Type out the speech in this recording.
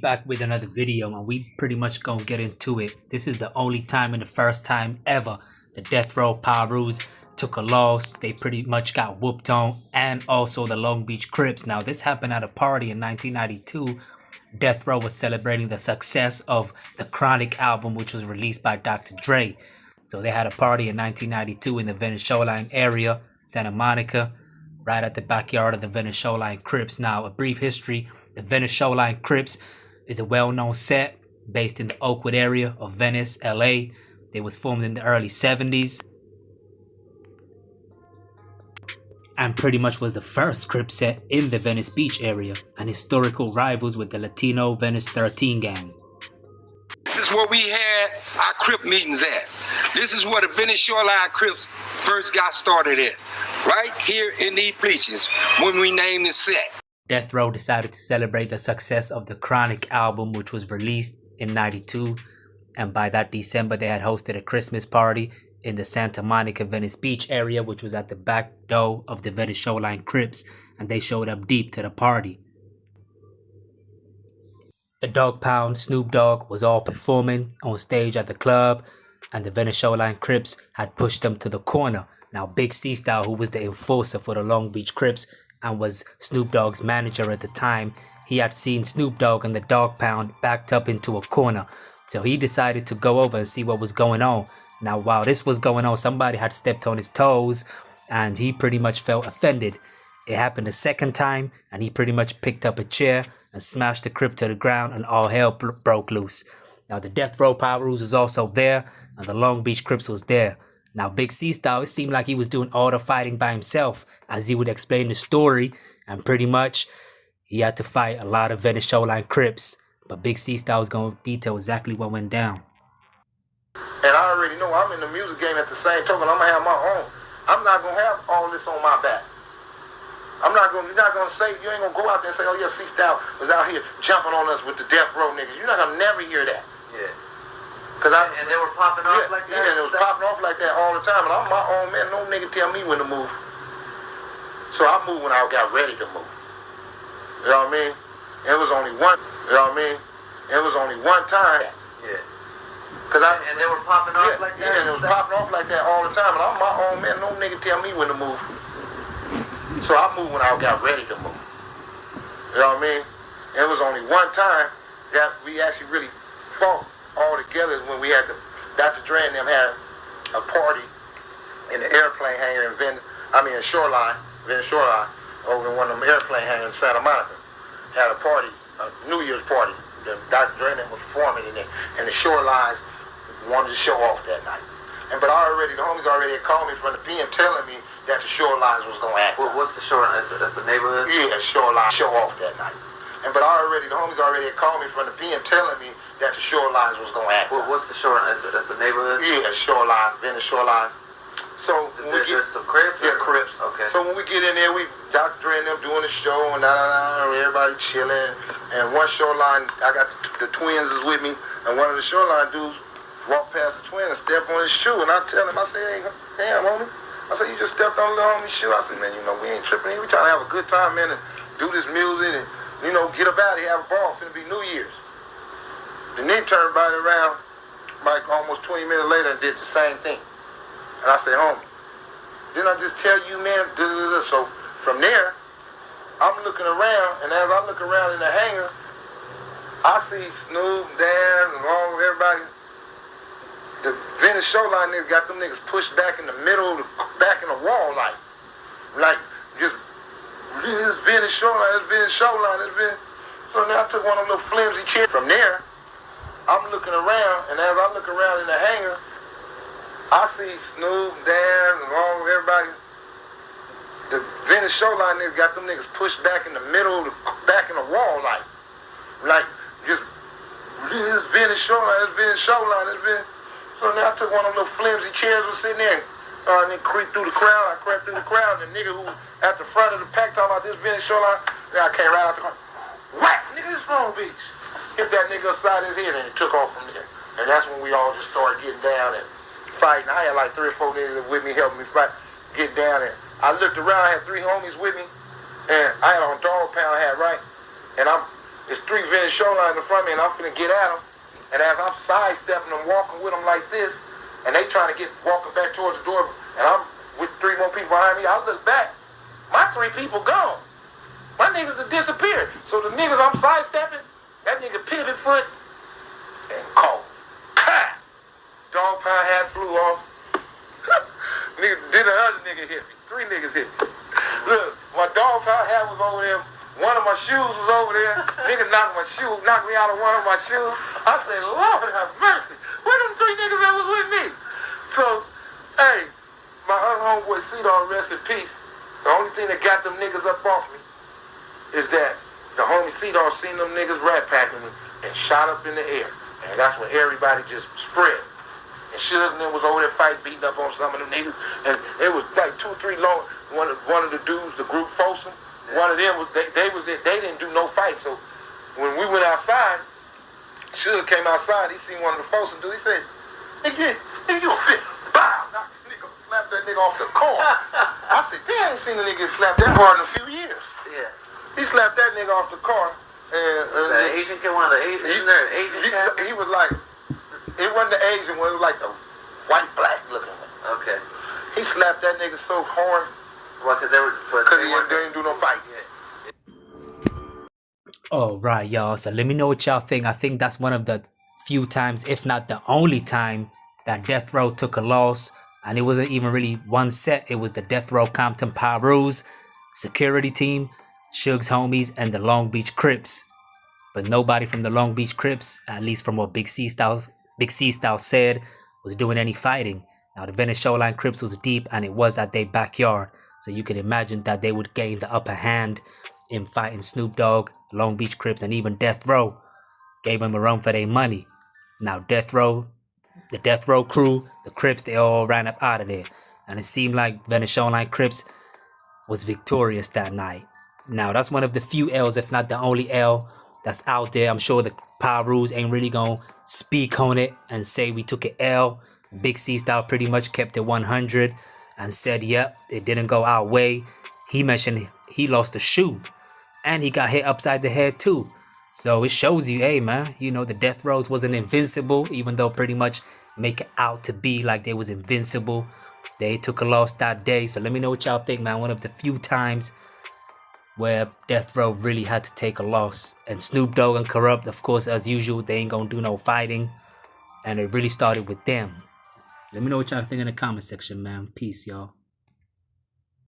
Back with another video, and we pretty much gonna get into it. This is the only time and the first time ever the Death Row PIRUS took a loss. They pretty much got whooped on, and also the Long Beach Crips. Now this happened at a party in 1992. Death Row was celebrating the success of the Chronic album, which was released by Dr. Dre. So they had a party in 1992 in the Venice Shoreline area, Santa Monica, right at the backyard of the Venice Shoreline Crips. Now, a brief history: the Venice Shoreline Crips is a well-known set based in the Oakwood area of Venice, LA. They was formed in the early 70s and pretty much was the first Crip set in the Venice Beach area, and historical rivals with the Latino Venice 13 gang. This is where we had our Crip meetings at. This is where the Venice Shoreline Crips first got started at. Right here in these bleachers when we named the set. Death Row decided to celebrate the success of the Chronic album, which was released in 92, and by that December they had hosted a Christmas party in the Santa Monica Venice Beach area, which was at the back door of the Venice Shoreline Crips, and they showed up deep to the party. The Dogg Pound, Snoop Dogg was all performing on stage at the club, and the Venice Shoreline Crips had pushed them to the corner. Now Big C Style, who was the enforcer for the Long Beach Crips and was Snoop Dogg's manager at the time, he had seen Snoop Dogg and the Dogg Pound backed up into a corner. So he decided to go over and see what was going on. Now while this was going on, somebody had stepped on his toes and he pretty much felt offended. It happened a second time and he pretty much picked up a chair and smashed the Crip to the ground, and all hell broke loose. Now the Death Row PIRUS was also there and the Long Beach Crips was there. Now Big C Style, it seemed like he was doing all the fighting by himself, as he would explain the story, and pretty much he had to fight a lot of Venice Shoreline Crips. But Big C Style was going to detail exactly what went down. And I already know I'm in the music game at the same token. I'm gonna have my own. I'm not gonna have all this on my back. You're not gonna say, you ain't gonna go out there and say, oh yeah, C Style was out here jumping on us with the Death Row niggas. You're not gonna never hear that. Yeah. And they were popping off like that? Yeah, and it was popping off like that all the time. And I'm my own man. No nigga tell me when to move. So I moved when I got ready to move. You know what I mean? It was only one, you know what I mean? It was only one time. Yeah. And they were popping off like that? Yeah, and it was popping off like that all the time. And I'm my own man. No nigga tell me when to move. So I moved when I got ready to move. You know what I mean? It was only one time that we actually really fought all together, is when we had Dr. Dre and them had a party in the airplane hangar in Shoreline, Venice Shoreline, over in one of them airplane hangars in Santa Monica. Had a party, a New Year's party. Dr. Dre and them was performing in there, and the Shorelines wanted to show off that night. But the homies already had called me from the pen telling me that the Shorelines was going to act. What's the Shoreline? That's the neighborhood? Yeah, Shoreline show off that night. But the homies already had called me from the pen telling me that the Shorelines was going to act. What's the Shoreline? That's the neighborhood? Yeah, Shoreline, Venice Shoreline. So there's some Crips? Yeah, Crips. Okay. So when we get in there, we Dr. Dre and them doing the show, and everybody chilling. And one Shoreline, I got the twins is with me, and one of the Shoreline dudes walked past the twin and stepped on his shoe, and I tell him, I say, hey, damn, homie. I said, you just stepped on little homie's shoe. I said, man, we ain't tripping here. We trying to have a good time, man, and do this music and, get up out of here, have a ball. It's going to be New Year's. The nigga turned back around like almost 20 minutes later and did the same thing. And I said, homie, didn't I just tell you, man? So from there, I'm looking around, and as I look around in the hangar, I see Snoop, Dan, and all everybody. The Venice Shoreline niggas got them niggas pushed back in the middle, back in the wall, like just this Venice Shoreline, So now I took one of them little flimsy chairs. From there, I'm looking around, and as I look around in the hangar, I see Snoop, Dan, and all everybody. The Venice Shoreline niggas got them niggas pushed back in the middle, back in the wall, like just this Venice Shoreline, So now I took one of them little flimsy chairs was sitting there, and then creeped through the crowd. I crept through the crowd, and the nigga who at the front of the pack talking about this Venice Shoreline, I came right out the car. Whack! Nigga, this Long Beach. Hit that nigga upside his head, and it took off from there. And that's when we all just started getting down and fighting. I had like 3 or 4 niggas with me, helping me fight, get down. And I looked around, I had 3 homies with me, and I had on Dogg Pound hat, right? And I'm It's 3 Venice Shoreline in front of me, and I'm finna get at them. And as I'm sidestepping them, walking with them like this, and they trying to get walking back towards the door, and I'm with 3 more people behind me, I look back. My 3 people gone. My niggas have disappeared. So the niggas I'm sidestepping, that nigga pivot foot and caught. Dog pound hat flew off. Nigga, then the other nigga hit me. 3 niggas hit me. Look, my dog pound hat was over there. One of my shoes was over there. Nigga knocked me out of one of my shoes. I said, Lord have mercy. Where them 3 niggas that was with me? So, hey, my other homeboy C-Dog, rest in peace. The only thing that got them niggas up off me is that the homie C-Dog seen them niggas rat packing me and shot up in the air. And that's when everybody just spread. And Suge and them was over there fighting, beating up on some of them niggas. And it was like 2 or 3 long. One of the dudes, the group Folsom, one of them was they didn't do no fight. So when we went outside, Suge came outside. He seen one of the Folsom dudes. He said, "Nigga, you a bitch!" Bow, knocked the nigga, slapped that nigga off the car. I said, "Damn, I ain't seen the nigga get slapped that hard in a few years." Yeah. He slapped that nigga off the car. And the Asian kid, one of the Asian, isn't there an Asian cat? He was like. It wasn't the Asian one, it was like the white-black looking one. Okay. He slapped that nigga so hard. Well, because they didn't do no fight. All right, y'all. So let me know what y'all think. I think that's one of the few times, if not the only time, that Death Row took a loss. And it wasn't even really one set. It was the Death Row Compton PIRUS security team, Suge's homies, and the Long Beach Crips. But nobody from the Long Beach Crips, at least from what Big C Style said, was doing any fighting. Now the Venice Shoreline Crips was deep, and it was at their backyard, so you could imagine that they would gain the upper hand in fighting Snoop Dogg, Long Beach Crips, and even Death Row. Gave them a run for their money. Now Death Row, the Death Row crew, the Crips, they all ran up out of there, and it seemed like Venice Shoreline Crips was victorious that night. Now that's one of the few L's, if not the only L, that's out there. I'm sure the PIRUS ain't really gonna speak on it and say we took an L. Big C Style pretty much kept it 100 and said, yep, it didn't go our way. He mentioned he lost a shoe and he got hit upside the head too. So it shows you, hey man, you know, the Death Rows wasn't invincible, even though pretty much make it out to be like they was invincible. They took a loss that day. So let me know what y'all think, man. One of the few times where Death Row really had to take a loss. And Snoop Dogg and Corrupt, of course, as usual, they ain't gonna do no fighting. And it really started with them. Let me know what y'all think in the comment section, man. Peace, y'all.